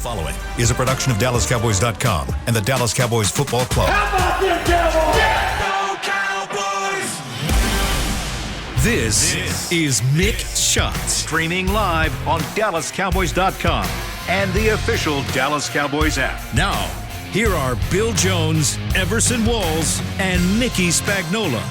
following is a production of DallasCowboys.com and the Dallas Cowboys Football Club. How about them Cowboys? Yeah, go Cowboys! This is Mick Shots, streaming live on DallasCowboys.com and the official Dallas Cowboys app. Now, here are Bill Jones, Everson Walls, and Mickey Spagnola.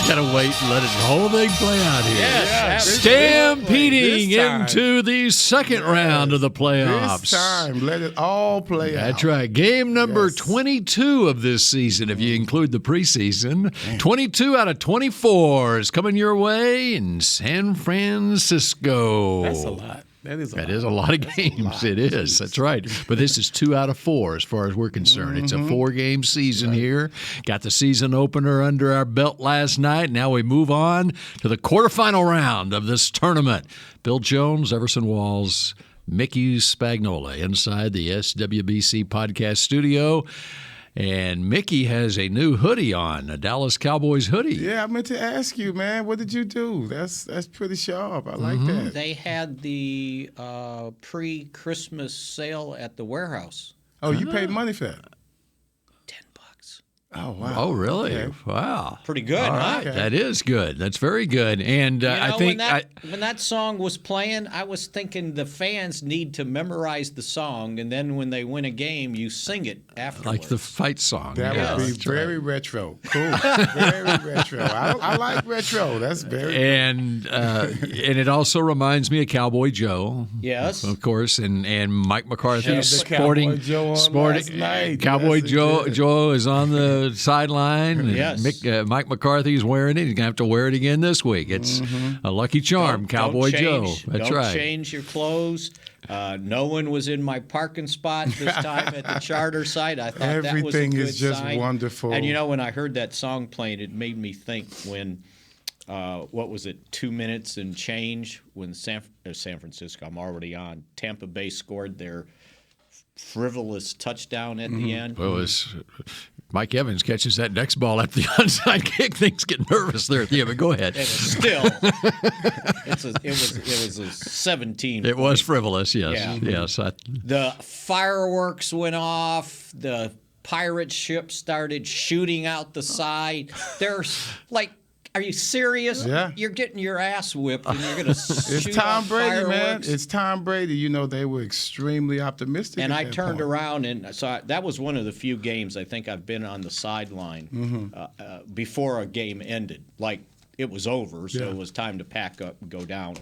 Gotta wait and let the whole thing play out here. Yes, Stampeding into the second round of the playoffs. This time, let it all play out. That's right. Game number 22 of this season, if you include the preseason. 22 out of 24 is coming your way in San Francisco. That's a lot. That is a lot of games. It is. That's right. But this is 2 out of 4 as far as we're concerned. It's a 4-game season here. Got the season opener under our belt last night. Now we move on to the quarterfinal round of this tournament. Bill Jones, Everson Walls, Mickey Spagnola inside the SWBC podcast studio. And Mickey has a new hoodie on, a Dallas Cowboys hoodie. Yeah, I meant to ask you, man, what did you do? That's pretty sharp. I like that. They had the pre-Christmas sale at the warehouse. Oh, you paid money for that? $10. Oh, wow. Oh, really? Okay. Wow. Pretty good, All huh? right. Okay. That is good. That's very good. And I think when that song was playing, I was thinking the fans need to memorize the song, and then when they win a game, you sing it afterwards. like the fight song. That would be very retro. Cool. Very retro. I like retro. That's very cool. And it also reminds me of Cowboy Joe. Yes. Of course, and Mike McCarthy Had the sporting Cowboy Joe on last night. Cowboy Yes, he Joe did. Joe is on the sideline. And Yes. Mike McCarthy's wearing it. He's gonna have to wear it again this week. It's a lucky charm, Cowboy Joe. That's don't right. change your clothes. No one was in my parking spot this time at the charter site. I thought that was a Everything good is just sign. wonderful. And when I heard that song playing, it made me think when, what was it, 2 minutes and change when San Francisco, I'm already on, Tampa Bay scored their frivolous touchdown at the end. Well, Mike Evans catches that next ball at the onside kick. Things get nervous there at the end. But go ahead. It was still, it was a 17. It was frivolous, yes. Yeah. Yes. The fireworks went off. The pirate ship started shooting out the side. There's are you serious? Yeah. You're getting your ass whipped and you're going to shoot It's Tom out Brady, man. fireworks? It's Tom Brady. They were extremely optimistic. And at I that turned point. around and saw that was one of the few games I think I've been on the sideline before a game ended. Like it was over, so it was time to pack up and go down.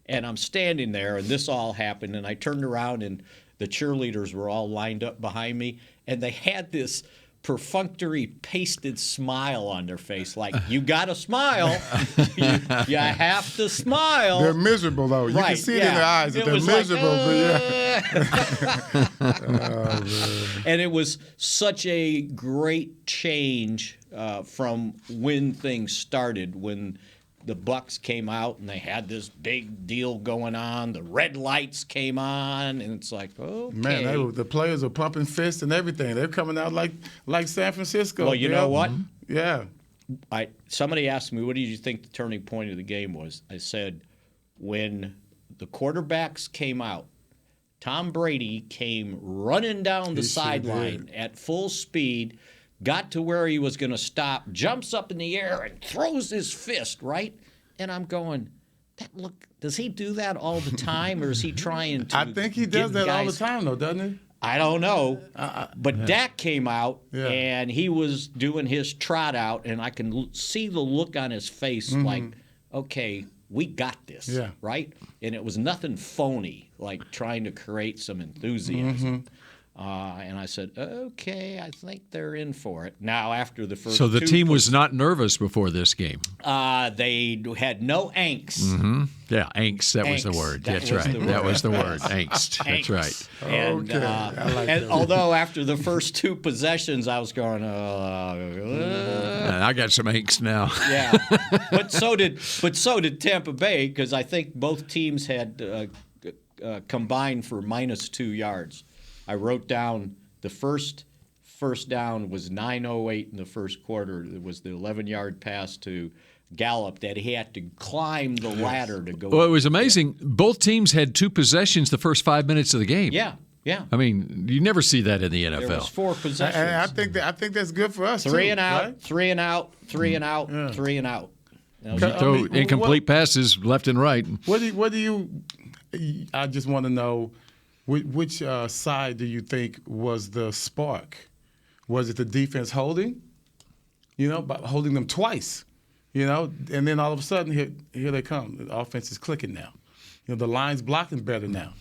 And I'm standing there, and this all happened, and I turned around, and the cheerleaders were all lined up behind me, and they had this perfunctory pasted smile on their face, like, you got to smile. you have to smile. They're miserable, though. You can see it in their eyes that they're miserable. And it was such a great change from when things started, when the Bucks came out and they had this big deal going on. The red lights came on, and it's like, okay. Man, the players are pumping fists and everything. They're coming out like San Francisco. Well, you know what? Yeah. Somebody asked me, what did you think the turning point of the game was? I said, when the quarterbacks came out, Tom Brady came running down the sideline at full speed, got to where he was going to stop, jumps up in the air and throws his fist, right? And I'm going, does he do that all the time, or is he trying to? I think he does that all the time, though, doesn't he? I don't know. But Dak came out, Yeah. and he was doing his trot out, and I can see the look on his face like, okay, we got this, right? And it was nothing phony, like trying to create some enthusiasm. And I said, okay, I think they're in for it. Now, after the first So the two team was not nervous before this game. they had no angst. Mm-hmm. Yeah, angst. That was the Angst. word. That That's was right. the That word. was the word. Angst. That's Angst. right. And, Okay. I like and that. although after the first two possessions, I was going, And I got some angst now. yeah. But so did Tampa Bay, because I think both teams had combined for -2 yards. I wrote down the first down was 9:08 in the first quarter. It was the 11-yard pass to Gallup that he had to climb the ladder to go. Well, it was amazing. Both teams had 2 possessions the first 5 minutes of the game. Yeah. I mean, you never see that in the NFL. There was 4 possessions. And I think that's good for us. Three too, and out, right? 3 and out, 3 and out, 3 and out. That was it. So I mean, incomplete passes left and right. What do you? I just want to know which side do you think was the spark? Was it the defense holding? By holding them twice, and then all of a sudden here they come. The offense is clicking now. The line's blocking better now.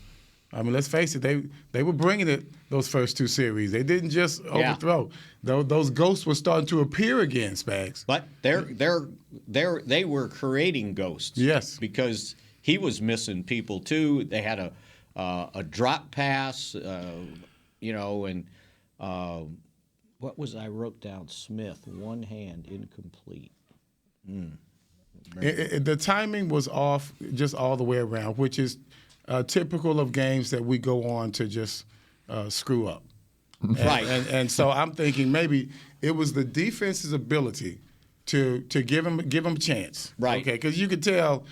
I mean, let's face it, they were bringing it those first 2 series. They didn't just overthrow. Those ghosts were starting to appear again, Spags. But they were creating ghosts. Yes. Because he was missing people too. They had a drop pass, and what was I wrote down? Smith, one hand, incomplete. The timing was off just all the way around, which is typical of games that we go on to just screw up. Right. And so I'm thinking maybe it was the defense's ability to give him a chance. Right. Okay, because you could tell,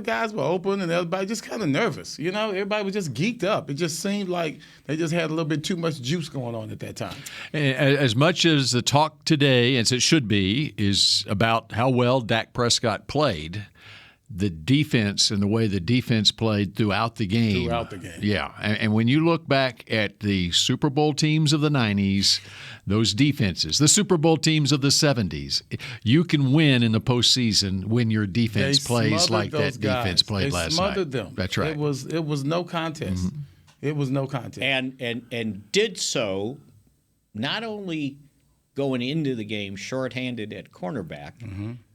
guys were open and everybody just kind of nervous. Everybody was just geeked up. It just seemed like they just had a little bit too much juice going on at that time. As much as the talk today, as it should be, is about how well Dak Prescott played, the defense and the way the defense played throughout the game. Yeah. And when you look back at the Super Bowl teams of the 90s, those defenses, the Super Bowl teams of the 70s, you can win in the postseason when your defense plays like that defense played last night. They smothered them. That's right. It was no contest. Mm-hmm. It was no contest. And did so not only going into the game shorthanded at cornerback,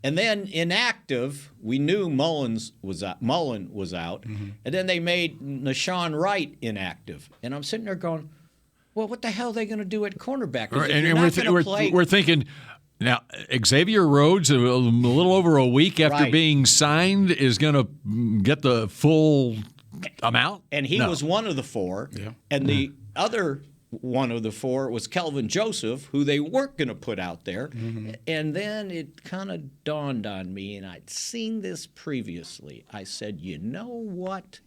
and then inactive. We knew Mullen was out, and then they made Nashawn Wright inactive. And I'm sitting there going, well, what the hell are they going to do at cornerback? We're thinking, now, Xavier Rhodes, a little over a week after being signed, is going to get the full amount? And he was one of the 4. Yeah. And the other one of the 4 was Kelvin Joseph, who they weren't going to put out there. Mm-hmm. And then it kind of dawned on me, and I'd seen this previously. I said, you know what?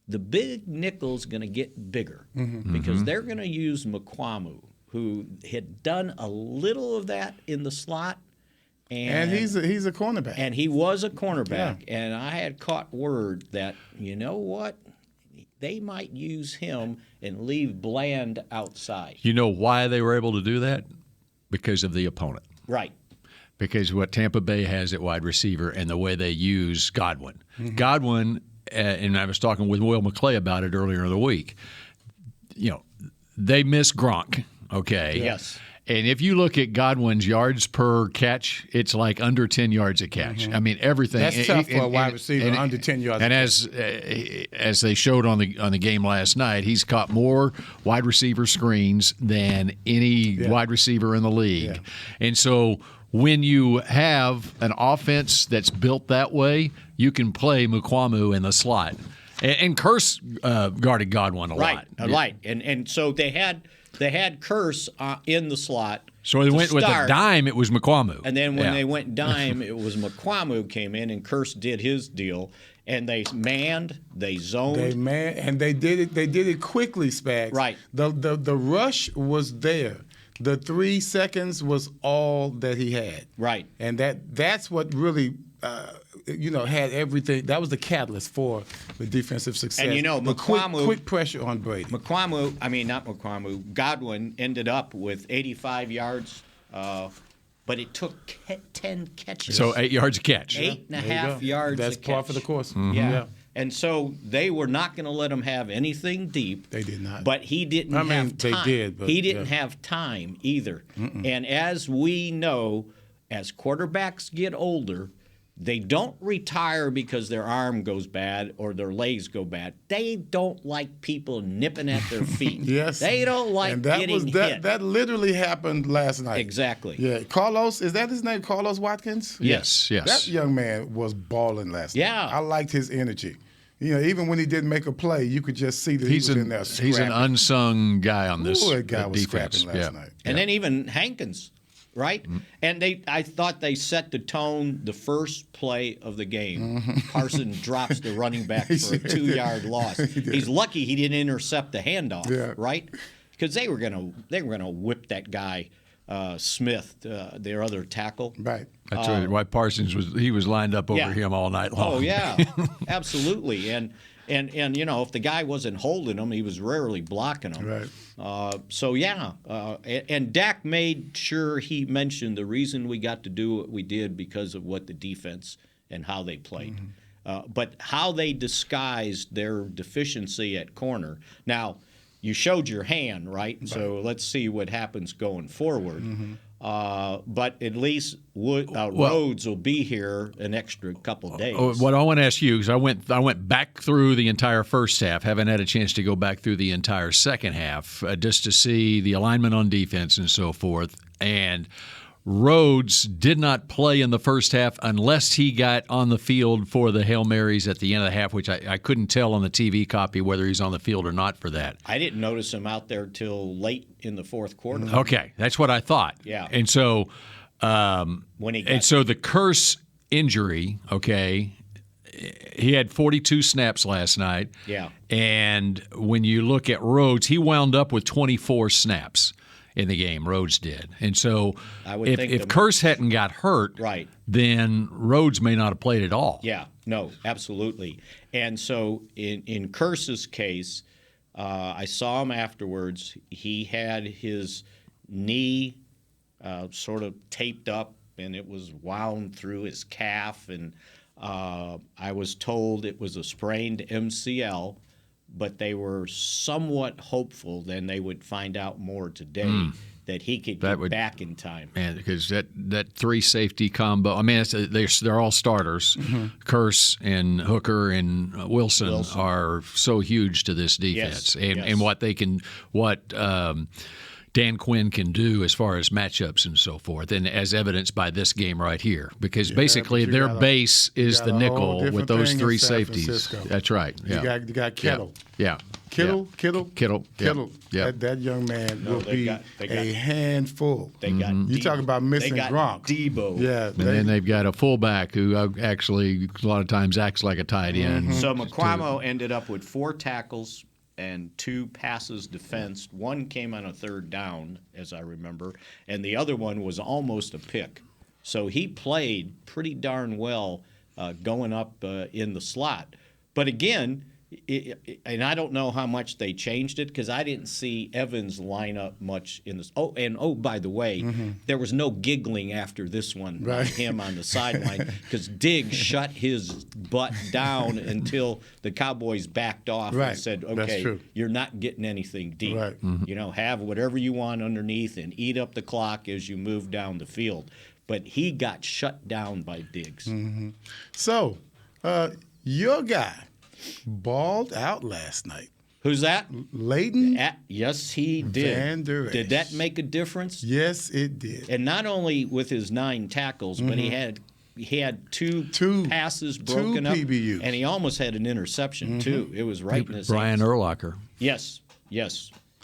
The big nickel's going to get bigger because they're going to use McQuamu, who had done a little of that in the slot. And he's a cornerback. And he was a cornerback. Yeah. And I had caught word that, you know what? They might use him and leave Bland outside. You know why they were able to do that? Because of the opponent. Right. Because what Tampa Bay has at wide receiver and the way they use Godwin. Mm-hmm. Godwin, and I was talking with Will McClay about it earlier in the week, they miss Gronk, okay? Yes. And if you look at Godwin's yards per catch, it's like under 10 yards a catch. I mean, everything. That's tough for a wide receiver, under 10 yards. And as they showed on the game last night, he's caught more wide receiver screens than any wide receiver in the league. Yeah. And so when you have an offense that's built that way, you can play McQuamu in the slot. And Curse guarded Godwin a lot. Right. And so they had Curse in the slot. So they went with a dime, it was McQuamu. And then when they went dime, it was McQuamu came in and Curse did his deal. And they manned, they zoned. And they did it quickly, Spags. Right. The rush was there. The 3 seconds was all that he had. Right. And that's what really had everything. That was the catalyst for the defensive success. And McQuamu, quick pressure on Brady. Godwin ended up with 85 yards, but it took 10 catches. So 8 yards a catch. 8.5 yards That's a catch. par for the course. Mm-hmm. Yeah. And so they were not going to let him have anything deep. They did not. But he didn't have time. They did, but he didn't have time either. And as we know, as quarterbacks get older, they don't retire because their arm goes bad or their legs go bad. They don't like people nipping at their feet. Yes. They don't like and that getting was, hit. That literally happened last night. Exactly. Yeah. Carlos, is that his name? Carlos Watkins? Yes. That young man was balling last night. Yeah. I liked his energy. Even when he didn't make a play, you could just see that he was in there scrapping. He's an unsung guy on this that guy was defense. scrapping last night. And then even Hankins, right? And I thought they set the tone the first play of the game. Carson drops the running back for a 2-yard loss. He's lucky he didn't intercept the handoff, right? Because they were gonna whip that guy. Smith, their other tackle. Right. That's right. Why Parsons was lined up over him all night long. Oh yeah, absolutely. And if the guy wasn't holding him, he was rarely blocking him. Right. And Dak made sure he mentioned the reason we got to do what we did because of what the defense and how they played. But how they disguised their deficiency at corner. Now, you showed your hand, right? So let's see what happens going forward. But at least Rhodes will be here an extra couple days. What I want to ask you is I went back through the entire first half, haven't had a chance to go back through the entire second half just to see the alignment on defense and so forth. And Rhodes did not play in the first half unless he got on the field for the Hail Marys at the end of the half, which I couldn't tell on the TV copy whether he's on the field or not for that. I didn't notice him out there till late in the fourth quarter. Okay, that's what I thought. Yeah. And so the Curse injury, okay, he had 42 snaps last night. Yeah. And when you look at Rhodes, he wound up with 24 snaps in the game. Rhodes did. And so if Curse hadn't got hurt, right, then Rhodes may not have played at all. Yeah, no, absolutely. And so in Curse's case, I saw him afterwards. He had his knee sort of taped up, and it was wound through his calf. And I was told it was a sprained MCL, but they were somewhat hopeful then they would find out more today that he could get back in time. Man, because that three safety combo, I mean, they're all starters. Curse and Hooker and Wilson are so huge to this defense. And what Dan Quinn can do as far as matchups and so forth, and as evidenced by this game right here, because basically their base is the nickel with those three safeties. That's right. Yeah. You got Kittle. Yeah. Kittle. Yep. That young man will be a handful. They got you talk about missing Gronk. Debo. Yeah. And then they've got a fullback who actually a lot of times acts like a tight end. So McQuamo ended up with 4 tackles and 2 passes defensed. One came on a third down, as I remember, and the other one was almost a pick. So he played pretty darn well going up in the slot. But again, and I don't know how much they changed it because I didn't see Evans line up much in this. Oh, by the way, there was no giggling after this one by him on the sideline because Diggs shut his butt down until the Cowboys backed off and said, okay, you're not getting anything deep. Right. Have whatever you want underneath and eat up the clock as you move down the field. But he got shut down by Diggs. So, your guy balled out last night. Who's that? Leighton? Yes, he did. Van Der Esch. Did that make a difference? Yes, it did. And not only with his 9 tackles, but he had 2 passes broken up, PBUs. and he almost had an interception too. It was right in his Brian hands. Urlacher. Yes.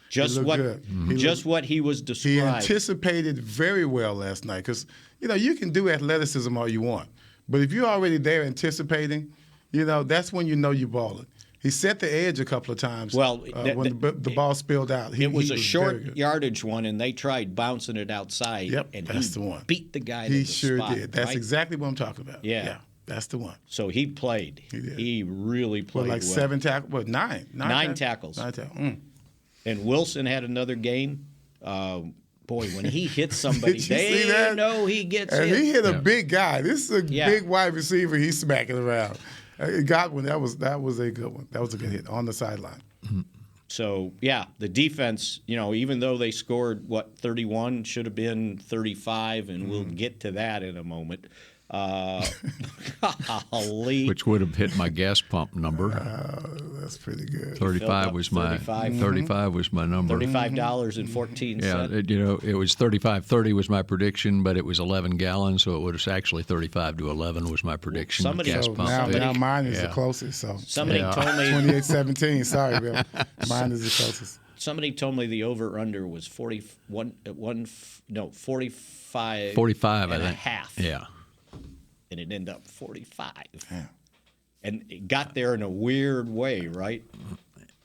Just what he was described. He anticipated very well last night because you can do athleticism all you want, but if you're already there anticipating, that's when you're balling. He set the edge a couple of times. Well, when the ball spilled out, it was a short yardage one, and they tried bouncing it outside. Yep, and that's he the one. Beat the guy. He to the sure spot, did. That's right? exactly what I'm talking about. Yeah, that's the one. So he played. He did. He really played. Like well. 7 tackles. What, 9? 9 tackles. 9 tackles. And Wilson had another game. Boy, when he hits somebody, see that? know he gets and hit. he hit a big guy. This is a big wide receiver he's smacking around. Godwin, that was a good one. That was a good hit on the sideline. So, yeah, the defense, even though they scored, 31, should have been 35, and we'll get to that in a moment. Golly. Which would have hit my gas pump number. That's pretty good. 35 was my 35 was my number. $35.14. Yeah, it was 35.30 was my prediction, but it was 11 gallons, so it was actually 35 to 11 was my prediction. Somebody- So now mine is the closest. So Somebody told me 28-17. Sorry, Bill. Mine is the closest. Somebody told me the over/under was 45. 45, and I a think. half. Yeah. And it ended up 45. Yeah. And it got there in a weird way, right?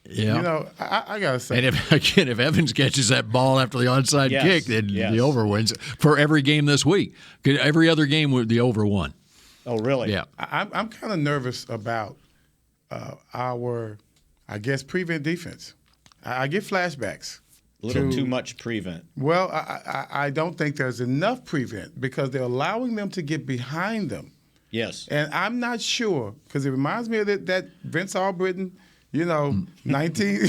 Yeah. I gotta say, And if Evans catches that ball after the onside Yes, kick, then yes. the over wins for every game this week. 'Cause every other game the over won. Oh, really? Yeah. I'm kind of nervous about our, I guess, prevent defense. I get flashbacks. A little too much prevent. Well, I don't think there's enough prevent because they're allowing them to get behind them. Yes. And I'm not sure because it reminds me of that Vince Albritton, 19,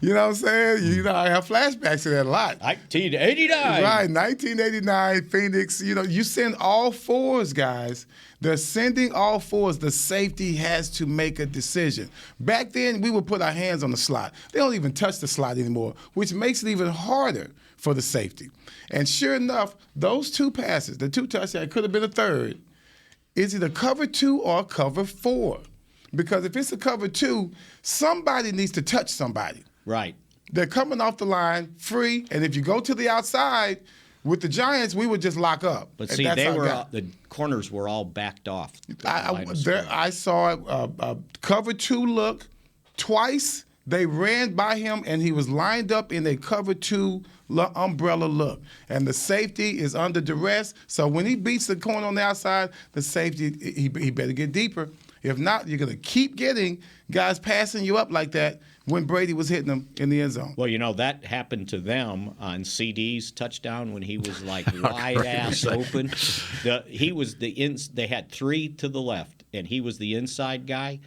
you know what I'm saying? I have flashbacks to that a lot. 1989. Right, 1989, Phoenix. You send all fours, guys. They're sending all fours. The safety has to make a decision. Back then, we would put our hands on the slot. They don't even touch the slot anymore, which makes it even harder for the safety. And sure enough, those two passes, the two touchdowns, could have been a third, is either cover 2 or cover 4. Because if it's a cover 2, somebody needs to touch somebody. Right. They're coming off the line free, and if you go to the outside with the Giants, we would just lock up. But And see, that's how it the got. corners were all backed off. I saw a cover 2 look twice. They ran by him, and he was lined up in a cover 2 umbrella look. And the safety is under duress. So when he beats the corner on the outside, the safety, he better get deeper. If not, you're going to keep getting guys passing you up like that when Brady was hitting them in the end zone. Well, that happened to them on CD's touchdown when he was like wide ass open. They had 3 to the left, and he was the inside guy,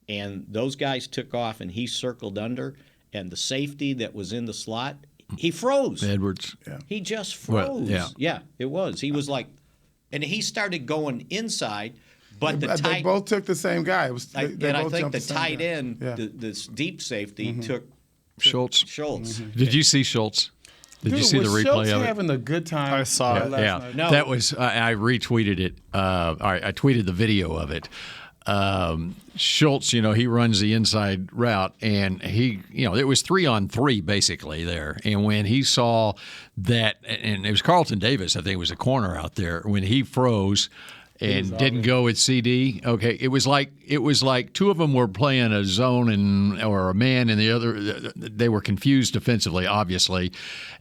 and those guys took off, and he circled under, and the safety that was in the slot, he froze. Edwards. Yeah. He just froze. Well, yeah, it was. He was like, and he started going inside. But they both took the same guy. They I both think jumped the same tight guy. end, Yeah. this deep safety, took Schultz. Mm-hmm. Did you see Schultz? Did you see the was replay Schultz of it? having a good time? I saw it. last night. No. That was I retweeted it. I tweeted the video of it. Schultz, he runs the inside route, and it was 3-on-3 basically there. And when he saw that, and it was Carlton Davis, I think was a corner out there, when he froze and didn't go with CD. Okay, it was like 2 of them were playing a zone or a man, and the other they were confused defensively. Obviously,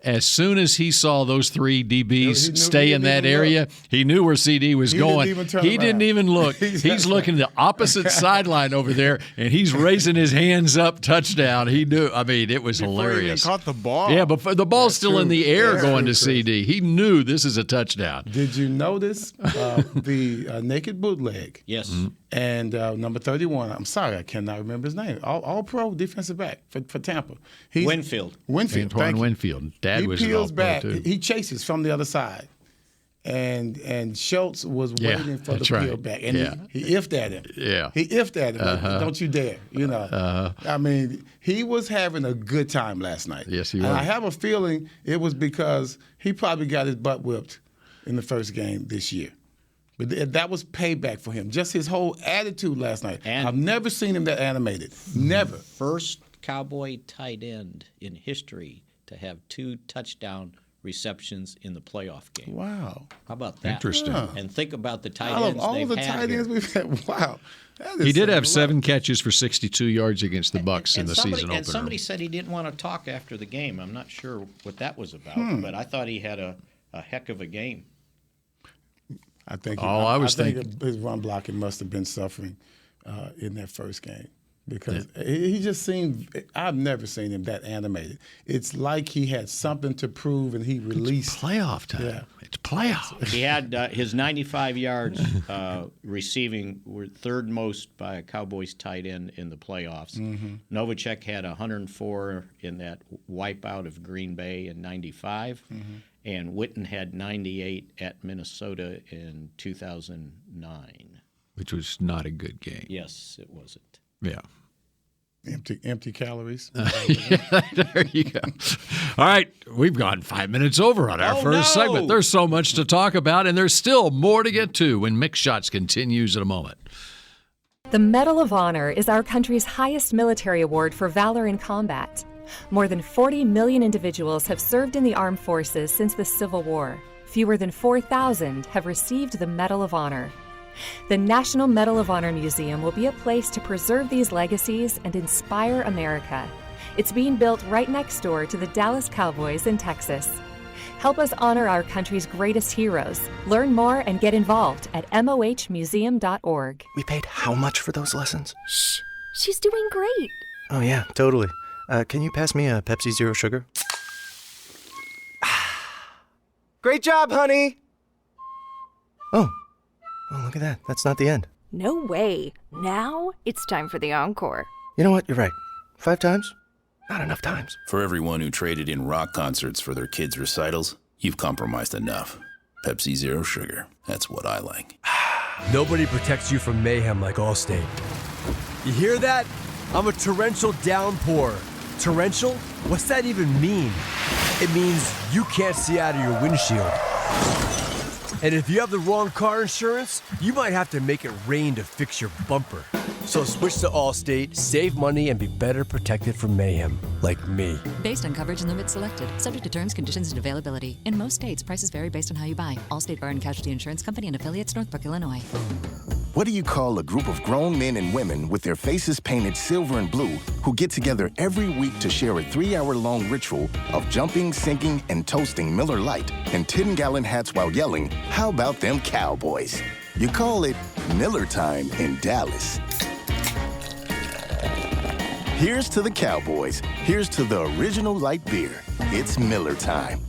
as soon as he saw those 3 DBs stay in that area, he knew where CD was going. He didn't even look. He's looking the opposite sideline over there, and he's raising his hands up. Touchdown! He knew. I mean, it was hilarious. He caught the ball. Yeah, but the ball's still in the air That's going true, to Chris. CD. He knew this is a touchdown. Did you notice the naked bootleg? Yes. And number 31, I'm sorry, I cannot remember his name. All pro defensive back for Tampa. Winfield. Winfield. Antoine thank you. Winfield. Dad He was an peels all-pro, back. too. He chases from the other side. And Schultz was Yeah, waiting for the that's right. peel back. And Yeah. he ifed at him. Yeah. He ifed at him. Like, don't you dare. I mean, he was having a good time last night. Yes, he And was. I have a feeling it was because he probably got his butt whipped in the first game this year. But that was payback for him. Just his whole attitude last night. And- I've never seen him that animated. Never. First Cowboy tight end in history to have 2 touchdown receptions in the playoff game. Wow. How about that? Interesting. Yeah. And think about the tight Out ends of all they've the had tight here. ends we've had, wow. That is He did saying have a lot. 7 catches for 62 yards against the Bucks in And the somebody- season And opener. somebody said he didn't want to talk after the game. I'm not sure what that was about, but I thought he had a heck of a game. I think I was think his run blocking must have been suffering in that first game because he just seemed. I've never seen him that animated. It's like he had something to prove, and he released. It's playoff time. Yeah. It's playoff. He had his 95 yards receiving were third most by a Cowboys tight end in the playoffs. Novacek had 104 in that wipeout of Green Bay in 95, and Witten had 98 at Minnesota in 2009. Which was not a good game. Yes, it wasn't. Yeah. Empty calories. There you go. All right, we've gone 5 minutes over on our first segment. There's so much to talk about, and there's still more to get to when Mick Shots continues in a moment. The Medal of Honor is our country's highest military award for valor in combat. More than 40 million individuals have served in the armed forces since the Civil War. Fewer than 4,000 have received the Medal of Honor. The National Medal of Honor Museum will be a place to preserve these legacies and inspire America. It's being built right next door to the Dallas Cowboys in Texas. Help us honor our country's greatest heroes. Learn more and get involved at mohmuseum.org. We paid how much for those lessons? Shh, she's doing great. Oh, yeah, totally. Can you pass me a Pepsi Zero Sugar? Great job, honey! Oh, look at that. That's not the end. No way. Now it's time for the encore. You know what? You're right. 5 times? Not enough times. For everyone who traded in rock concerts for their kids' recitals, you've compromised enough. Pepsi Zero Sugar. That's what I like. Nobody protects you from mayhem like Allstate. You hear that? I'm a torrential downpour. Torrential? What's that even mean? It means you can't see out of your windshield. And if you have the wrong car insurance, you might have to make it rain to fix your bumper. So switch to Allstate, save money, and be better protected from mayhem, like me. Based on coverage and limits selected, subject to terms, conditions, and availability. In most states, prices vary based on how you buy. Allstate Bar and Casualty Insurance Company and affiliates, Northbrook, Illinois. What do you call a group of grown men and women with their faces painted silver and blue who get together every week to share a 3-hour-long ritual of jumping, singing, and toasting Miller Lite in 10-gallon hats while yelling, "How about them Cowboys?" You call it Miller Time in Dallas. Here's to the Cowboys. Here's to the original light beer. It's Miller Time.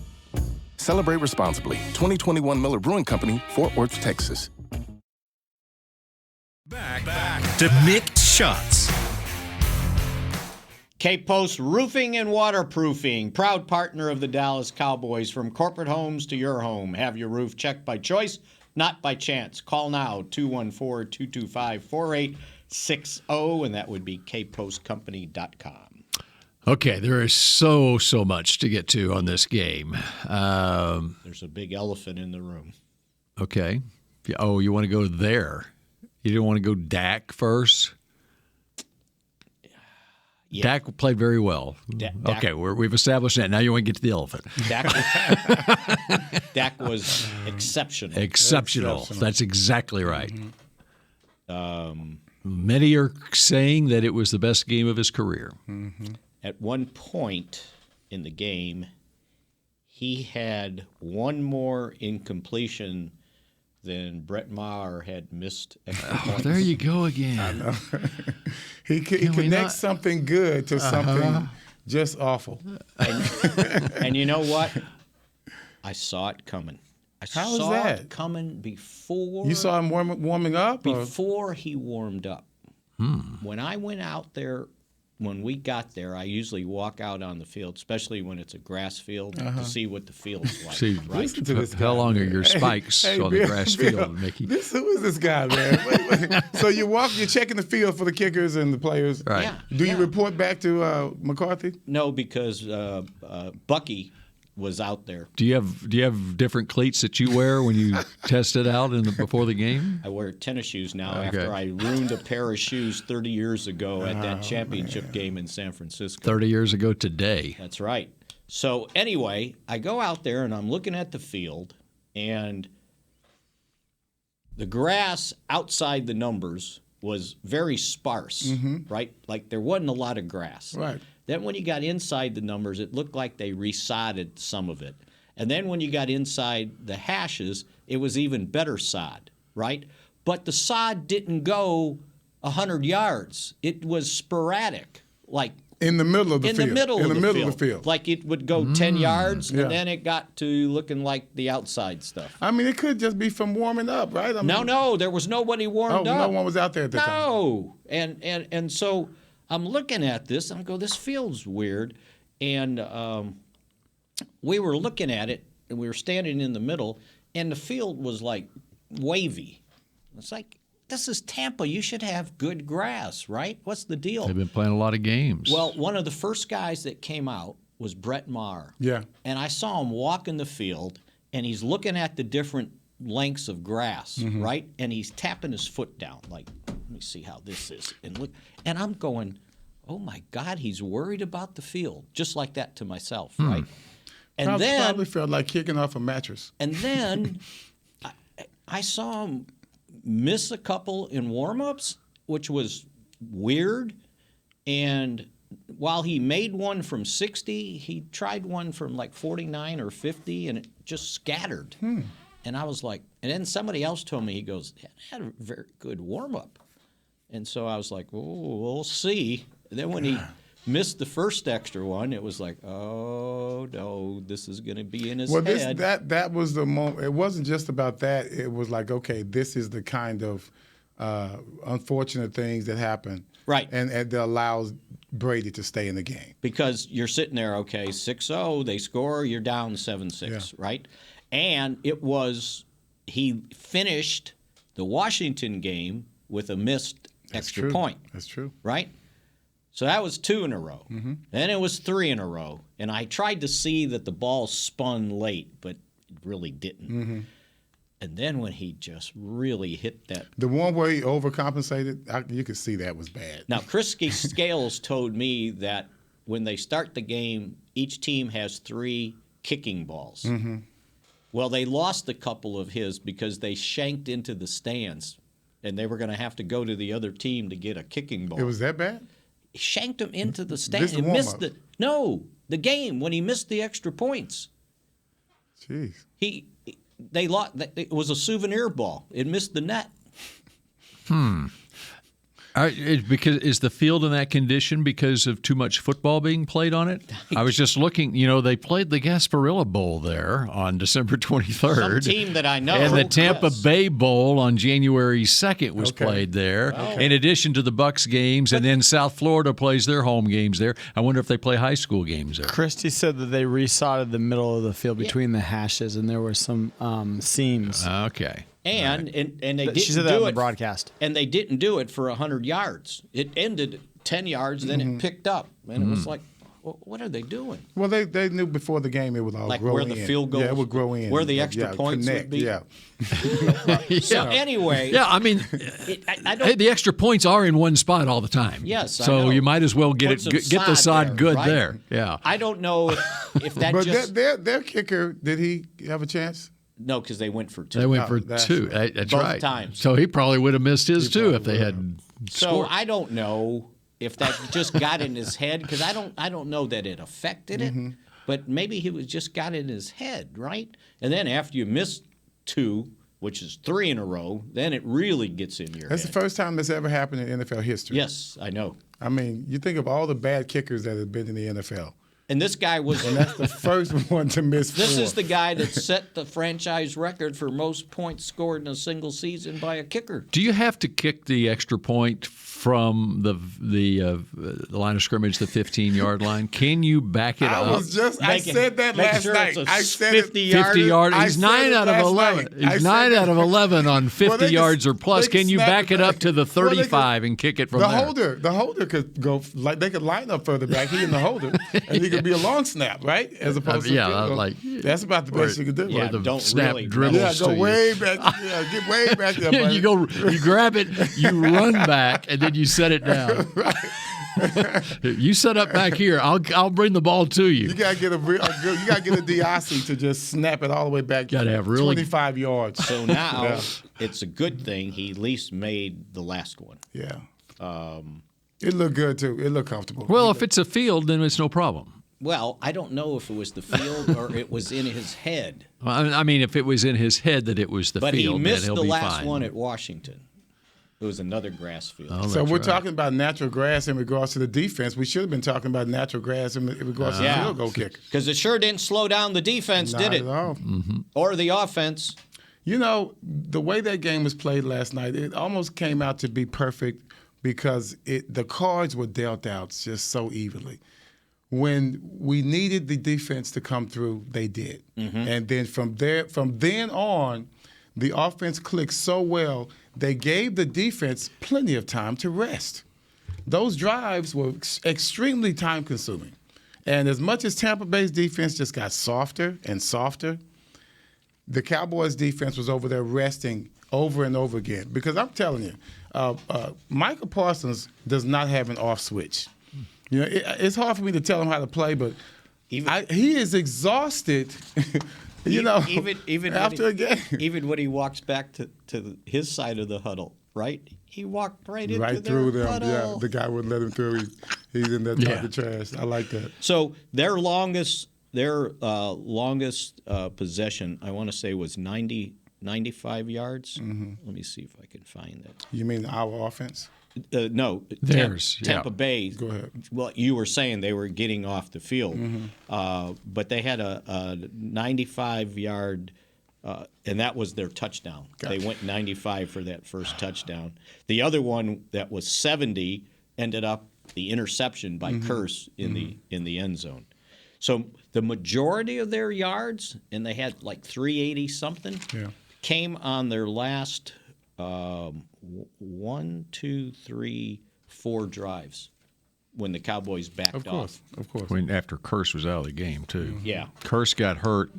Celebrate responsibly. 2021 Miller Brewing Company, Fort Worth, Texas. Back to Mick Shots. K-Post Roofing and Waterproofing, proud partner of the Dallas Cowboys. From corporate homes to your home. Have your roof checked by choice, not by chance. Call now, 214-225-4860, and that would be kpostcompany.com. Okay, there is so much to get to on this game. There's a big elephant in the room. Okay. Oh, you want to go there? You didn't want to go Dak first? Yeah. Dak played very well. Okay, we've established that. Now you want to get to the elephant. Dak was exceptional. Exceptional. That's exactly right. Mm-hmm. Many are saying that it was the best game of his career. Mm-hmm. At one point in the game, he had one more incompletion than Brett Maher had missed extra points. There you go again. I know. he connects something good to something just awful. And you know what? I saw it coming. I saw it coming before. You saw him warming up? Before he warmed up. When I went out there, when we got there, I usually walk out on the field, especially when it's a grass field, to see what the field's like. See, right? How long are your spikes on the grass field, Mickey? Who is this guy, man? Wait. So you're checking the field for the kickers and the players. Right. Yeah. Do you report back to McCarthy? No, because Bucky was out there. Do you have different cleats that you wear when you test it out before the game? I wear tennis shoes now after I ruined a pair of shoes 30 years ago at that championship game in San Francisco. 30 years ago today. That's right. So anyway, I go out there and I'm looking at the field, and the grass outside the numbers was very sparse, right? Like there wasn't a lot of grass. Right. Then when you got inside the numbers, it looked like they resodded some of it. And then when you got inside the hashes, it was even better sod, right? But the sod didn't go 100 yards. It was sporadic, like in the middle of the field. In the middle of the field. Like it would go 10 yards, and then it got to looking like the outside stuff. I mean, it could just be from warming up, right? I mean, no, there was nobody warmed up. No one was out there at the time. No, and so I'm looking at this, and I go, this feels weird. And we were looking at it, and we were standing in the middle, and the field was like wavy. It's like, this is Tampa. You should have good grass, right? What's the deal? They've been playing a lot of games. Well, one of the first guys that came out was Brett Maher. Yeah. And I saw him walk in the field, and he's looking at the different lengths of grass, right? And he's tapping his foot down, like, let me see how this is. And I'm going, oh, my God, he's worried about the field, just like that to myself, right? And Probably felt like kicking off a mattress. And then I saw him miss a couple in warm-ups, which was weird. And while he made one from 60, he tried one from like 49 or 50, and it just scattered. And I was like, and then somebody else told me, he goes, I had a very good warm-up. And so I was like, oh, we'll see. And then when he missed the first extra one, it was like, oh, no, this is going to be in his head. That was the moment. It wasn't just about that. It was like, okay, this is the kind of unfortunate things that happen. Right. And that allows Brady to stay in the game. Because you're sitting there, okay, 6-0, they score, you're down 7-6, right? And he finished the Washington game with a missed extra point. That's true. Right? So that was 2 in a row. Then it was 3 in a row. And I tried to see that the ball spun late, but it really didn't. And then when he just really hit that. The one where he overcompensated, you could see that was bad. Now, Chris Scales told me that when they start the game, each team has 3 kicking balls. Well, they lost a couple of his because they shanked into the stands, and they were going to have to go to the other team to get a kicking ball. It was that bad? He shanked him into the stands. This Missed the game when he missed the extra points. Jeez. They lost. It was a souvenir ball. It missed the net. Is the field in that condition because of too much football being played on it? I was just looking. They played the Gasparilla Bowl there on December 23rd. Some team that I know. And the Tampa Bay Bowl on January 2nd was played there, in addition to the Bucks games. And then South Florida plays their home games there. I wonder if they play high school games there. Christie said that they resodded the middle of the field between the hashes, and there were some seams. Okay. And they didn't she said that on the broadcast. And they didn't do it for 100 yards. It ended 10 yards, then it picked up. And it was like, what are they doing? Well, they knew before the game it would all like grow in. Like where the field goes? Yeah, it would grow in. Where the extra points would be? Yeah. So anyway. Yeah, I mean, the extra points are in one spot all the time. Yes, so you might as well get the sod good right? there. Yeah. I don't know if that but just... their kicker, did he have a chance? No, because they went for 2. They went for 2. That's both right. times. So he probably would have missed his too if they had scored. So I don't know if that just got in his head, because I don't know that it affected it, but maybe he just got in his head, right? And then after you miss 2, which is 3 in a row, then it really gets in your head. That's the first time that's ever happened in NFL history. Yes, I know. I mean, you think of all the bad kickers that have been in the NFL. And this guy was... And that's the first one to miss 4. This is the guy that set the franchise record for most points scored in a single season by a kicker. Do you have to kick the extra point from the line of scrimmage, the 15-yard line? Can you back it up? I said that last night. I said 50 yards. 50 yards. He's 9 out of 11. He's 9 out of 11 on 50 yards or plus. Can you back it up to the 35 and kick it from there? The holder could go, like they could line up further back. He and the holder, and he could be a long snap, right? As opposed to that's about the best you could do. Yeah, the don't snap really dribbles. Yeah, go way back. Yeah, get way back there. Buddy. You grab it, you run back, and then you set it down. You set up back here. I'll bring the ball to you. You gotta get a Diassi to just snap it all the way back. Gotta have really 25 yards. So now it's a good thing he at least made the last one. Yeah. It looked good too. It looked comfortable. Well, if it's a field, then it's no problem. Well, I don't know if it was the field or it was in his head. Well, I mean, if it was in his head that it was the but field, he missed then he'll the be last fine. one at Washington. It was another grass field. Oh, So that's we're right. talking about natural grass in regards to the defense. We should have been talking about natural grass in regards to the field goal kicker. Because it sure didn't slow down the defense, Not did it? at all. Or the offense. You know, the way that game was played last night, it almost came out to be perfect because the cards were dealt out just so evenly. When we needed the defense to come through, they did. And then from then on, the offense clicked so well, they gave the defense plenty of time to rest. Those drives were extremely time-consuming. And as much as Tampa Bay's defense just got softer and softer, the Cowboys' defense was over there resting over and over again. Because I'm telling you, Michael Parsons does not have an off switch. You know, it's hard for me to tell him how to play, but he is exhausted. Even after a game, even when he walks back to his side of the huddle, right? He walked right into through their them. huddle. Yeah, the guy wouldn't let him through. He's in that talking trash. I like that. So their longest possession, I want to say, was 95 yards. Let me see if I can find that. You mean our offense? No, theirs. Tampa Bay. Go ahead. Well, you were saying they were getting off the field, but they had a 95-yard, and that was their touchdown. Gotcha. They went 95 for that first touchdown. The other one that was 70 ended up the interception by Curse in the end zone. So the majority of their yards, and they had like 380 something, came on their last 1, 2, 3, 4 drives when the Cowboys backed off. Of course. After Curse was out of the game, too. Yeah. Curse got hurt.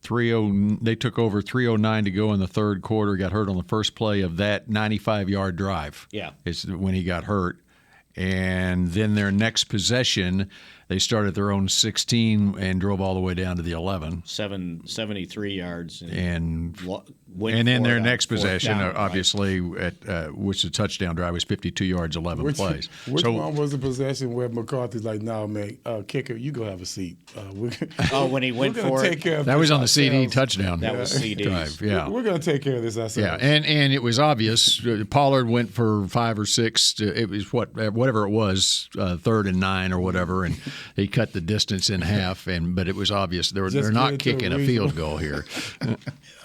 They took over 3:09 to go in the third quarter, got hurt on the first play of that 95-yard drive. Yeah. It's when he got hurt. And then their next possession, they started their own 16 and drove all the way down to the 11. 73 yards. And then their next possession, down, obviously, which the touchdown drive was 52 yards, 11 plays. Which one was the possession where McCarthy's like, no, man, kicker, you go have a seat. When he went for it? That was on the CD touchdown. That was CD drive. Yeah. We're going to take care of this ourselves. Yeah, and it was obvious. Pollard went for 5 or 6. It was whatever it was, 3rd and 9 or whatever, and he cut the distance in half. But it was obvious they're not kicking a field goal here.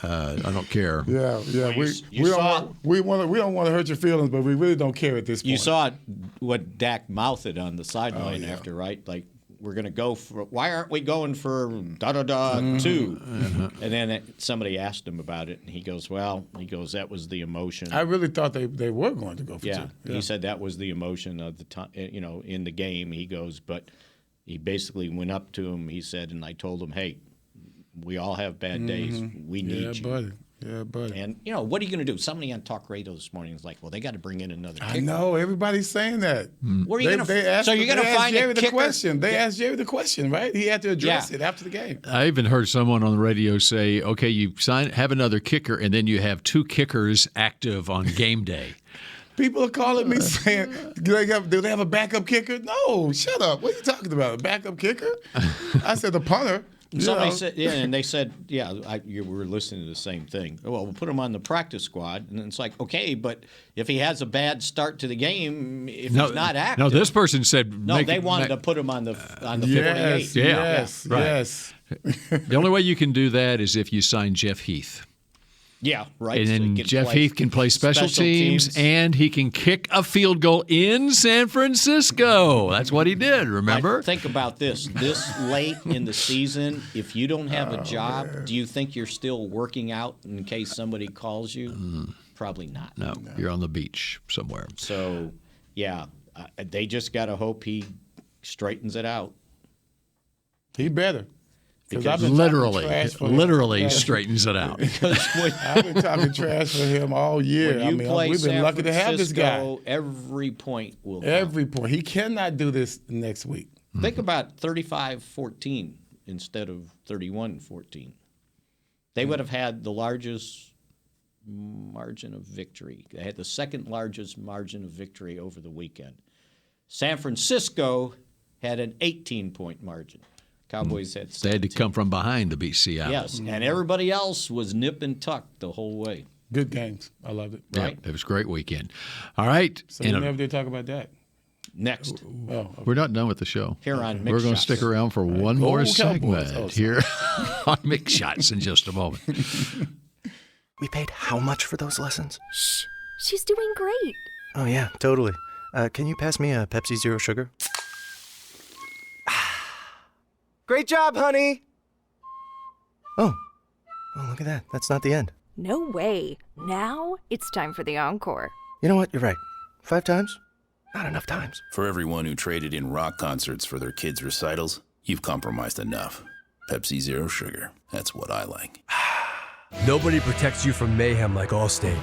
I don't care. Yeah. We don't want to hurt your feelings, but we really don't care at this point. You saw what Dak mouthed on the sideline after, right? Like, we're going to go for. Why aren't we going for 2? And then somebody asked him about it, and he goes, that was the emotion. I really thought they were going to go for 2. Yeah, he said that was the emotion of the time, in the game. He goes, but he basically went up to him. He said, and I told him, hey, we all have bad days. We need you. Yeah, buddy. And, what are you going to do? Somebody on talk radio this morning was like, well, they got to bring in another kicker. I know. Everybody's saying that. Where are you going to So you're going to find Jerry a kicker? the question. They asked Jerry the question, right? He had to address it after the game. I even heard someone on the radio say, okay, you have another kicker, and then you have 2 kickers active on game day. People are calling me saying, do they have a backup kicker? No, shut up. What are you talking about? A backup kicker? I said the punter. Somebody said, and they said, you were listening to the same thing. Well, we'll put him on the practice squad, and it's like, okay, but if he has a bad start to the game, if he's not active. No, this person said. They wanted to put him on the 58. Yes. The only way you can do that is if you sign Jeff Heath. Yeah, right. And then Jeff Heath can play special teams, and he can kick a field goal in San Francisco. That's what he did, remember? Think about this. This late in the season, if you don't have a job, do you think you're still working out in case somebody calls you? Probably not. No, you're on the beach somewhere. So, they just got to hope he straightens it out. He better. Because literally straightens it out. I've been talking trash for him all year. We've been lucky to have this guy. Every point will count. Every point. He cannot do this next week. Think about 35-14 instead of 31-14. They would have had the largest margin of victory. They had the second largest margin of victory over the weekend. San Francisco had an 18-point margin. Cowboys had 17. They had to come from behind to beat Seattle. Yes, and everybody else was nip and tuck the whole way. Good games. I loved it. Right. Yeah, it was a great weekend. All right. So we never did talk about that. Next. Oh, okay. We're not done with the show. Here on Mick We're going to Shots. stick around for one Go more Cowboys. segment Oh, here on Mick Shots in just a moment. We paid how much for those lessons? Shh. She's doing great. Oh, yeah, totally. Can you pass me a Pepsi Zero Sugar? Great job, honey! Oh, look at that. That's not the end. No way. Now it's time for the encore. You know what? You're right. 5 times? Not enough times. For everyone who traded in rock concerts for their kids' recitals, you've compromised enough. Pepsi Zero Sugar. That's what I like. Nobody protects you from mayhem like Allstate.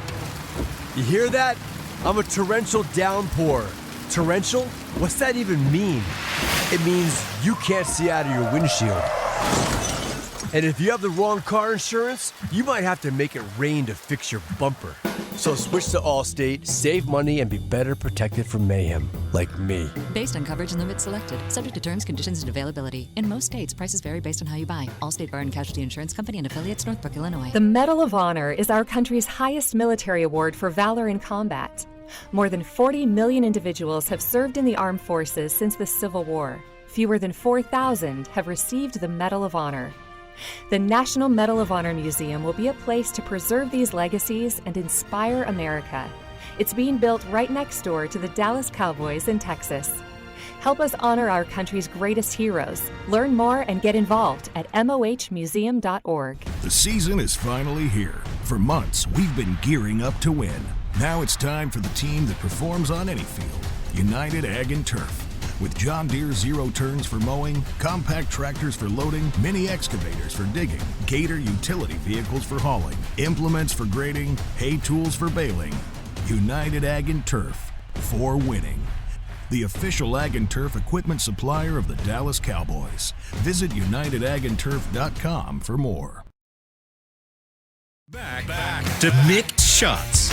You hear that? I'm a torrential downpour. Torrential? What's that even mean? It means you can't see out of your windshield. And if you have the wrong car insurance, you might have to make it rain to fix your bumper. So switch to Allstate, save money, and be better protected from mayhem, like me. Based on coverage and limits selected, subject to terms, conditions, and availability. In most states, prices vary based on how you buy. Allstate Bar and Casualty Insurance Company and affiliates, Northbrook, Illinois. The Medal of Honor is our country's highest military award for valor in combat. More than 40 million individuals have served in the armed forces since the Civil War. Fewer than 4,000 have received the Medal of Honor. The National Medal of Honor Museum will be a place to preserve these legacies and inspire America. It's being built right next door to the Dallas Cowboys in Texas. Help us honor our country's greatest heroes. Learn more and get involved at mohmuseum.org. The season is finally here. For months, we've been gearing up to win. Now it's time for the team that performs on any field, United Ag and Turf. With John Deere zero turns for mowing, compact tractors for loading, mini excavators for digging, Gator utility vehicles for hauling, implements for grading, hay tools for baling. United Ag and Turf, for winning. The official Ag and Turf equipment supplier of the Dallas Cowboys. Visit UnitedAgAndTurf.com for more. Back to Mick Shots.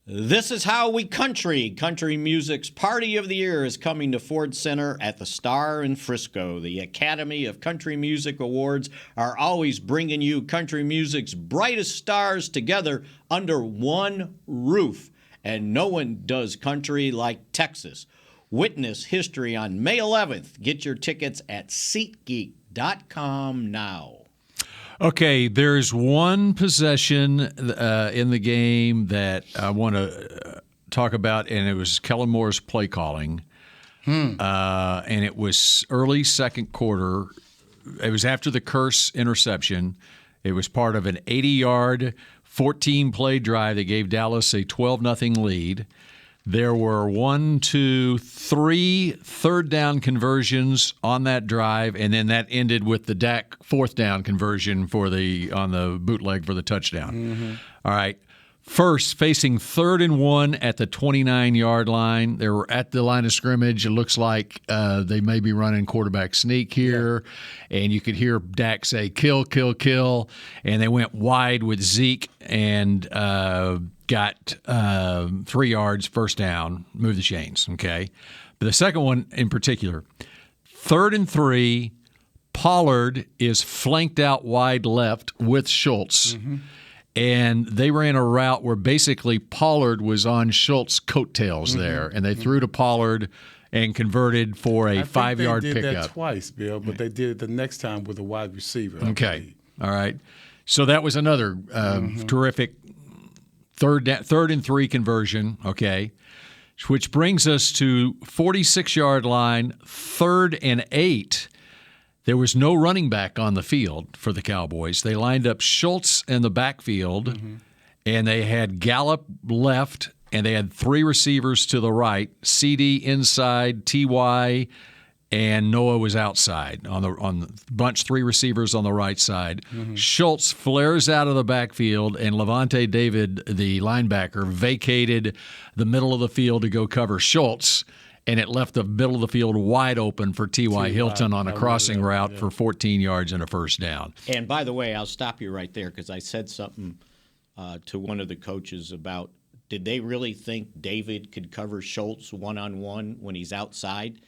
This is how we country. Country music's Party of the Year is coming to Ford Center at the Star in Frisco. The Academy of Country Music Awards are always bringing you country music's brightest stars together under one roof. And no one does country like Texas. Witness history on May 11th. Get your tickets at SeatGeek.com now. Okay, there's one possession in the game that I want to talk about, and it was Kellen Moore's play calling. And it was early second quarter. It was after the Curse interception. It was part of an 80-yard, 14-play drive that gave Dallas a 12-0 lead. There were 3 third down conversions on that drive, and then that ended with the Dak fourth down conversion on the bootleg for the touchdown. Mm-hmm. All right. First, facing 3rd and 1 at the 29-yard line. They were at the line of scrimmage. It looks like they may be running quarterback sneak here. Yeah. And you could hear Dak say, kill, kill, kill. And they went wide with Zeke and got 3 yards, first down, move the chains, okay? But the second one in particular, 3rd and 3, Pollard is flanked out wide left with Schultz. Mm-hmm. And they ran a route where basically Pollard was on Schultz's coattails there, and they threw to Pollard and converted for a 5-yard pickup. They did that twice, Bill, but they did it the next time with a wide receiver. Okay, all right. So that was another terrific third and 3 conversion. Okay, which brings us to 46-yard line, 3rd and 8. There was no running back on the field for the Cowboys. They lined up Schultz in the backfield, and they had Gallup left, and they had 3 receivers to the right, CD inside, TY, and Noah was outside on the bunch, 3 receivers on the right side. Schultz flares out of the backfield, and Levante David, the linebacker, vacated the middle of the field to go cover Schultz. And it left the middle of the field wide open for T.Y. Hilton on a crossing route for 14 yards and a first down. And by the way, I'll stop you right there because I said something to one of the coaches about, did they really think David could cover Schultz one-on-one when he's outside?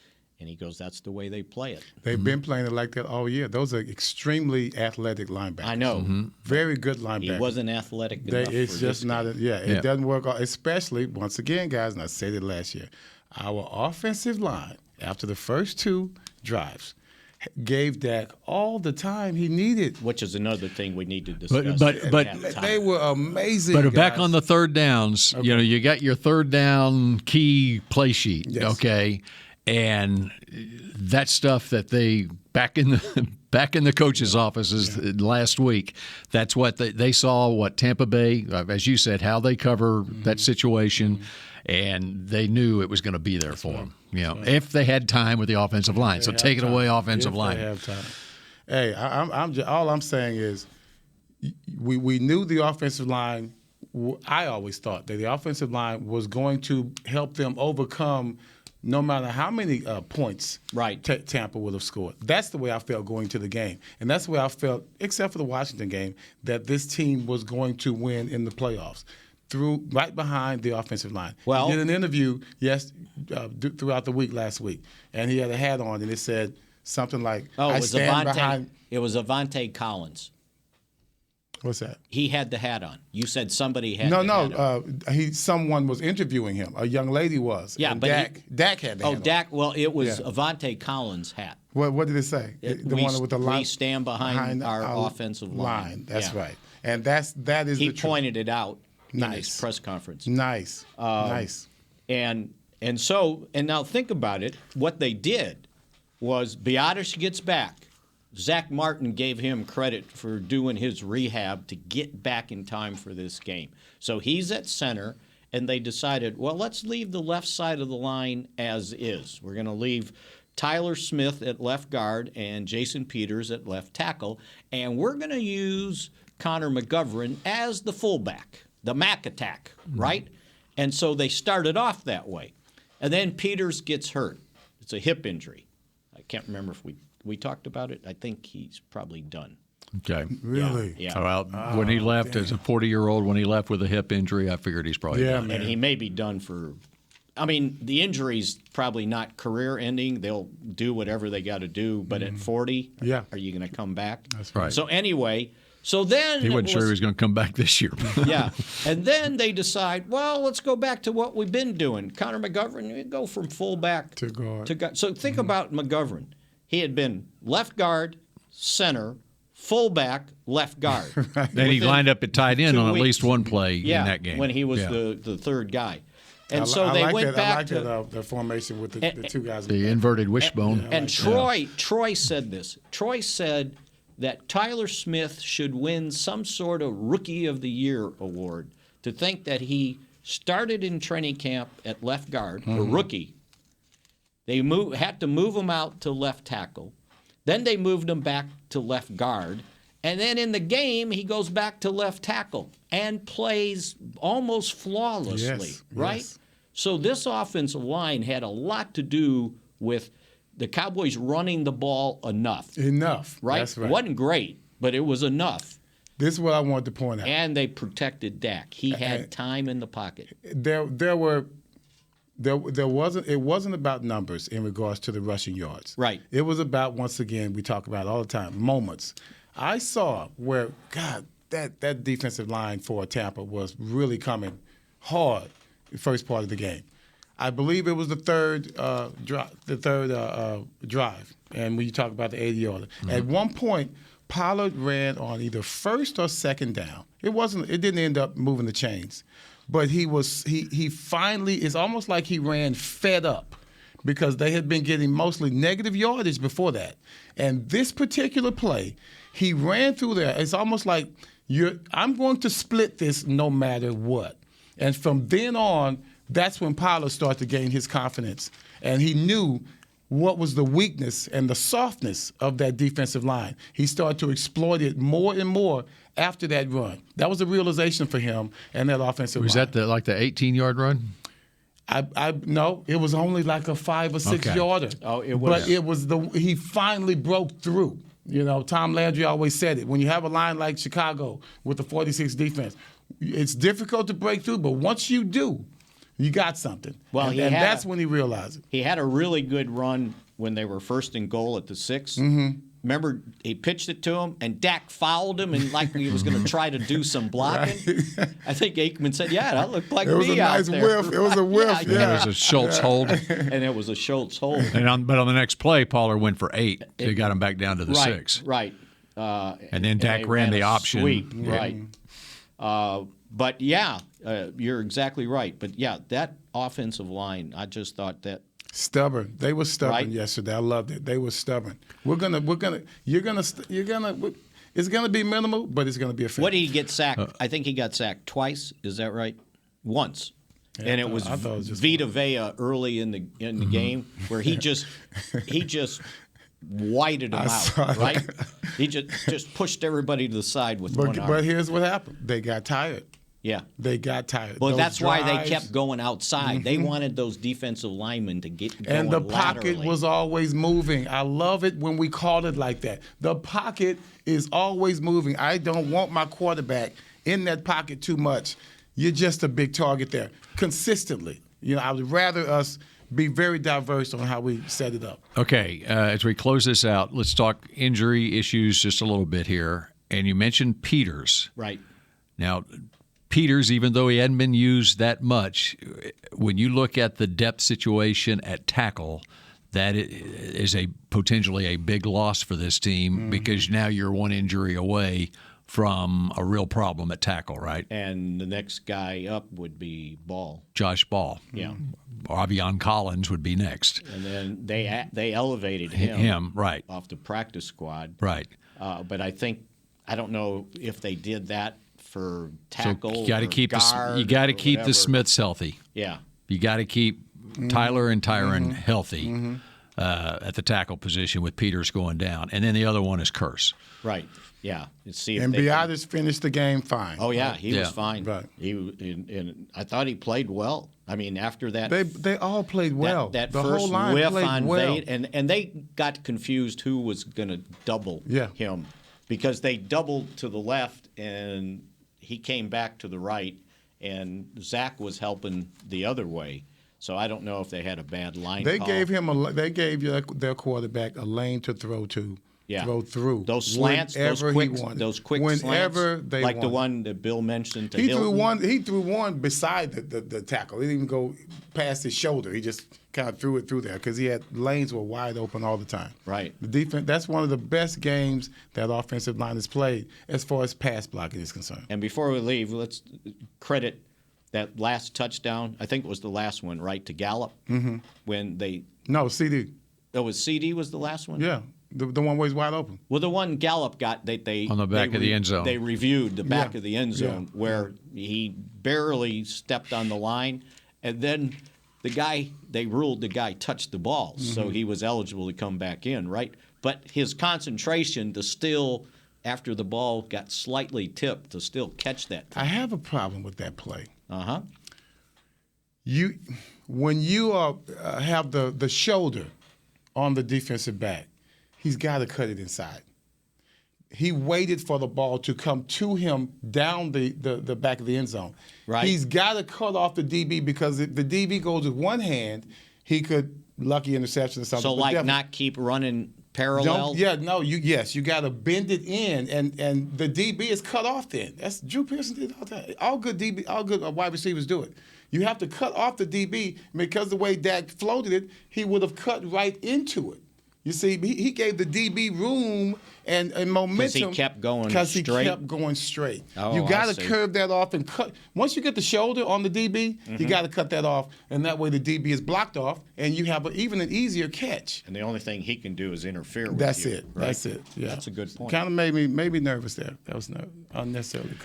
And he goes, that's the way they play it. They've been playing it like that all year. Those are extremely athletic linebackers. I know. Very good linebackers. He wasn't athletic enough It's for just this not. game. It doesn't work. Especially, once again, guys, and I said it last year, our offensive line, after the first 2 drives, gave Dak all the time he needed. Which is another thing we need to discuss. But they were amazing. But guys. back on the third downs, you got your third down key play sheet, okay? And that stuff that they back in the coach's offices last week, that's what they saw. What Tampa Bay, as you said, how they cover that situation, and they knew it was going to be there for them. If they had time with the offensive line. So take it away, offensive line. They have time. Hey, I'm just, all I'm saying is, we knew the offensive line. I always thought that the offensive line was going to help them overcome. No matter how many points Tampa would have scored. That's the way I felt going to the game. And that's the way I felt, except for the Washington game, that this team was going to win in the playoffs. Right behind the offensive line. Well, he did an interview throughout the week last week, and he had a hat on, and it said something like, I stand behind. It was Avante Collins. What's that? He had the hat on. You said somebody had the hat on. Someone was interviewing him. A young lady was. Yeah, and but Dak had the hat on. Dak, well, it was Avante Collins' hat. What did it say? The one with the line. We stand behind our offensive line. That's right. And that is he the truth. pointed it out in his press conference. Nice. And now think about it. What they did was Biotish gets back. Zach Martin gave him credit for doing his rehab to get back in time for this game. So he's at center, and they decided, well, let's leave the left side of the line as is. We're going to leave Tyler Smith at left guard and Jason Peters at left tackle, and we're going to use Connor McGovern as the fullback, the Mac attack, right? And so they started off that way. And then Peters gets hurt. It's a hip injury. I can't remember if we talked about it. I think he's probably done. Okay. Really? Yeah. Well, when he left as a 40-year-old, when he left with a hip injury, I figured he's probably done. Man. And he may be done for – I mean, the injury's probably not career-ending. They'll do whatever they got to do. But at 40, are you going to come back? That's right. So anyway – so then he wasn't sure he was going to come back this year. Yeah. And then they decide, well, let's go back to what we've been doing. Connor McGovern, you go from fullback to guard. So think about McGovern. He had been left guard, center, fullback, left guard. Then he lined up at tight end on at least one play in that game. When he was the third guy. And I they like went that, back I like to the formation with the two guys. The inverted wishbone. And Troy said this. Troy said that Tyler Smith should win some sort of Rookie of the Year award, to think that he started in training camp at left guard, a rookie. They had to move him out to left tackle. Then they moved him back to left guard. And then in the game, he goes back to left tackle and plays almost flawlessly, right? Yes. So this offensive line had a lot to do with the Cowboys running the ball enough. Right? That's right. It wasn't great, but it was enough. This is what I wanted to point out. And they protected Dak. He had time in the pocket. It wasn't about numbers in regards to the rushing yards. Right. It was about, once again, we talk about it all the time, moments. I saw where, God, that defensive line for Tampa was really coming hard the first part of the game. I believe it was the third drive, and when you talk about the 80-yarder. At one point, Pollard ran on either first or second down. It didn't end up moving the chains, but he finally, it's almost like he ran fed up, because they had been getting mostly negative yardage before that. And this particular play, he ran through there. It's almost like I'm going to split this no matter what. And from then on, that's when Pollard started to gain his confidence. And he knew what was the weakness and the softness of that defensive line. He started to exploit it more and more after that run. That was a realization for him and that offensive line. Was that the 18-yard run? No, it was only like a 5 or 6 yarder. Oh, it was. But it was he finally broke through. You know, Tom Landry always said it. When you have a line like Chicago with the 46 defense, it's difficult to break through, but once you do, you got something. Well, and that's when he realized it. He had a really good run when they were first and goal at the 6. Mm-hmm. Remember, he pitched it to him, and Dak fouled him, and like he was going to try to do some blocking. Right. I think Aikman said, "Yeah, that looked like me out there." It was a nice whiff. It was a whiff. Yeah. It was a Schultz hold. And it was a Schultz hold. But on the next play, Pollard went for 8. They got him back down to the 6. Right. And then Dak ran the option. Sweep, right. But, yeah, you're exactly right. But, yeah, that offensive line, I just thought that. Stubborn. They were stubborn yesterday. I loved it. They were stubborn. It's gonna be minimal, but it's gonna be effective. What did he get sacked? I think he got sacked twice. Is that right? Once. Yeah, and it was Vita Vea early in the game where he just whited him out, right? He just pushed everybody to the side with one arm. But here's what happened. They got tired. Yeah. They got tired. Well, that's why they kept going outside. Mm-hmm. They wanted those defensive linemen to get going and the laterally. pocket was always moving. I love it when we call it like that. The pocket is always moving. I don't want my quarterback in that pocket too much. You're just a big target there consistently. I would rather us be very diverse on how we set it up. Okay, as we close this out, let's talk injury issues just a little bit here. And you mentioned Peters. Right. Now, Peters, even though he hadn't been used that much, when you look at the depth situation at tackle, that is potentially a big loss for this team because now you're one injury away from a real problem at tackle, right? And the next guy up would be Ball. Josh Ball. Yeah. Avion Collins would be next. And then they elevated him right off the practice squad. Right. But I don't know if they did that for tackle. So you got to keep the Smiths healthy. Yeah. You got to keep Tyler and Tyron healthy at the tackle position with Peters going down, and then the other one is Curse. Right. Yeah. And Beatis finished the game fine. Oh yeah, he was fine. Right. And I thought he played well. I mean, after that, they all played well. That the first whole line whiff played on well. Vade, and they got confused who was going to double him because they doubled to the left and he came back to the right, and Zach was helping the other way. So I don't know if they had a bad line call. They gave their quarterback a lane to throw to. Yeah. Throw through those slants, those quick whenever slants, they like wanted. the one that Bill mentioned to he Hilton. He threw one beside the tackle. He didn't even go past his shoulder. He just kind of threw it through there because lanes were wide open all the time. Right. The defense. That's one of the best games that offensive line has played as far as pass blocking is concerned. And before we leave, let's credit that last touchdown. I think it was the last one, right, to Gallup when they. No, CD. Oh, was CD was the last one? Yeah. The one where he's wide open. Well, the one Gallup got, they on the back of the end zone. They reviewed the back of the end zone where he barely stepped on the line, and then they ruled the guy touched the ball, so he was eligible to come back in, right? But his concentration to still, after the ball got slightly tipped, to still catch that thing. I have a problem with that play. When you have the shoulder on the defensive back, he's got to cut it inside. He waited for the ball to come to him down the back of the end zone. Right. He's got to cut off the DB because if the DB goes with one hand, he could lucky interception or something. So not keep running parallel? You got to bend it in, and the DB is cut off then. That's Drew Pearson did all that. All good wide receivers do it. You have to cut off the DB because the way Dak floated it, he would have cut right into it. You see, he gave the DB room and momentum. Because he kept going straight? Because he kept going straight. Oh, you got to curve that off and cut. Once you get the shoulder on the DB, you got to cut that off, and that way the DB is blocked off, and you have even an easier catch. And the only thing he can do is interfere with That's you. it. Right? That's it. Yeah. That's a good point. Kind of made me nervous there. That was unnecessarily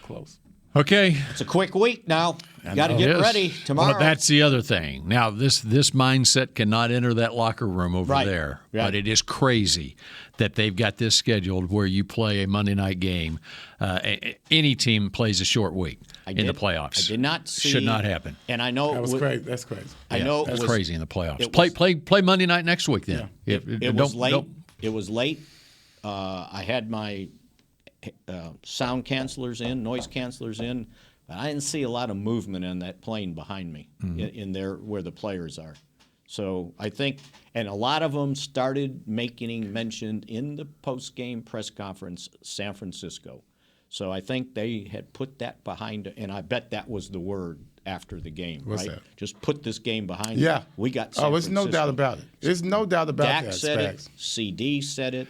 close. Okay. It's a quick week now. Got to get ready tomorrow. But that's the other thing. Now, this mindset cannot enter that locker room over there. Right. But it is crazy that they've got this scheduled where you play a Monday night game. Any team plays a short week in the playoffs. I did not see. Should not happen. And I know that was crazy. That's crazy. I know that's crazy in the playoffs. Play Monday night next week then. Yeah. It was late. It was late. I had my sound cancelers in, noise cancelers in. But I didn't see a lot of movement in that plane behind me in there where the players are. So I think, and a lot of them started making mention in the post-game press conference, San Francisco. So I think they had put that behind, and I bet that was the word after the game, What's right? that? Just put this game behind Yeah. us. We got San it's no Francisco. doubt about it. There's no doubt about Dak that. said Spags. it. CD said it.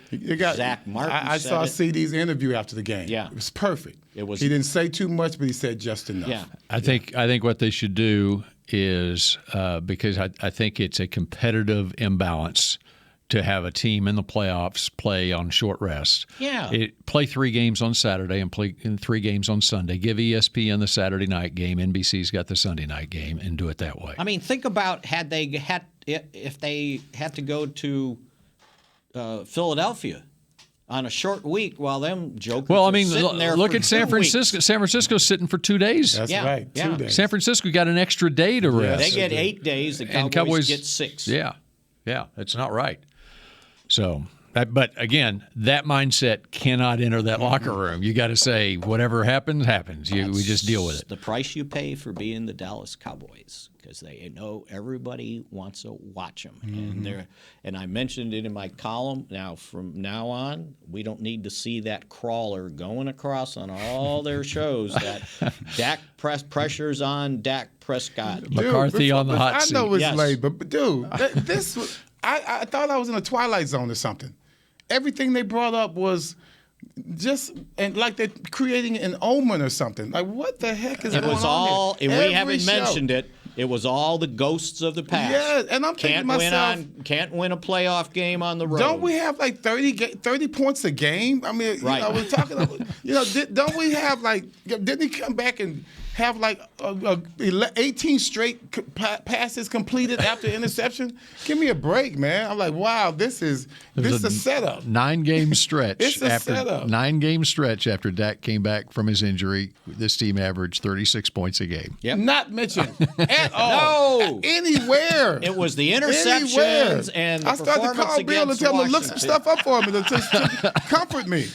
Zach Martin I said saw it. CD's interview after the game. Yeah. It was perfect. It was. He didn't say too much, but he said just enough. Yeah. I think what they should do is because I think it's a competitive imbalance to have a team in the playoffs play on short rest. Yeah. Play 3 games on Saturday and play 3 games on Sunday. Give ESPN the Saturday night game. NBC's got the Sunday night game, and do it that way. I mean, think about if they had to go to Philadelphia on a short week while them jokers sitting there look for at San 2 Francisco. weeks. San Francisco's sitting for 2 days. That's right. Yeah. 2 days. San Francisco got an extra day to rest. They get 8 days. The Cowboys get 6. Yeah, it's not right. So, but again, that mindset cannot enter that locker room. You got to say whatever happens, happens. We just deal with it. The price you pay for being the Dallas Cowboys, because they know everybody wants to watch them. And I mentioned it in my column. Now, from now on, we don't need to see that crawler going across on all their shows that Dak pressures on Dak Prescott. McCarthy on the hot seat. I know it's late, but dude, this was. I thought I was in a Twilight Zone or something. Everything they brought up was just and like they're creating an omen or something. Like what the heck is going on? It was all, and Every we haven't show. mentioned it. It was all the ghosts of the past. Yeah, and I'm thinking to myself, can't win a playoff game on the road. don't we have like 30 points a game? I mean, Right. we're talking. Don't we have like? Didn't he come back and have like 18 straight passes completed after interception? Give me a break, man. I'm like, wow, this is a setup. 9-game stretch. It's a setup. 9-game stretch after Dak came back from his injury. This team averaged 36 points a game. Yep. Not mentioned at all. No. Anywhere. It was the interceptions Anywhere. and the I started to performance call Bill and against tell him to look Washington. some stuff up for me to comfort me.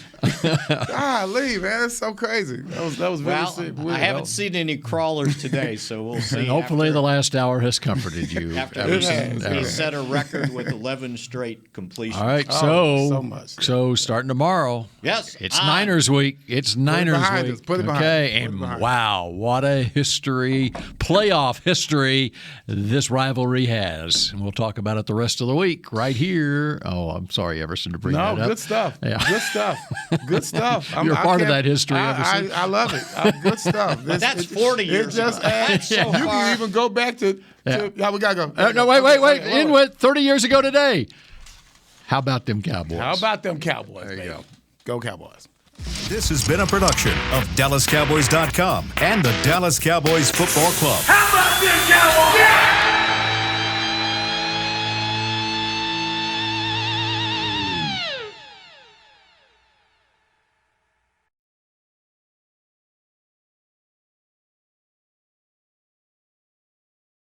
Golly, man, it's so crazy. That was Well, really weird. I haven't seen any crawlers today, so we'll see. And hopefully the last hour has comforted you. After he set a record with 11 straight completions. All right, so much. So starting tomorrow. Yes. It's Niners week. It's Niners behind week. us. Put it behind okay, us. Put it and behind us. wow, what a history, playoff history this rivalry has. And we'll talk about it the rest of the week right here. Oh, I'm sorry, Everson, to bring that up. Good stuff. Yeah. Good stuff. Good stuff. You're a part of that history, Everson. I love it. Good stuff. That's 40 years It just ago. adds. So You far. can even go back to yeah, we gotta go. No, wait. In with 30 years ago today. How about them Cowboys? How about them Cowboys? There you baby? Go Cowboys. This has been a production of DallasCowboys.com and the Dallas Cowboys Football Club. How about them Cowboys? Yeah!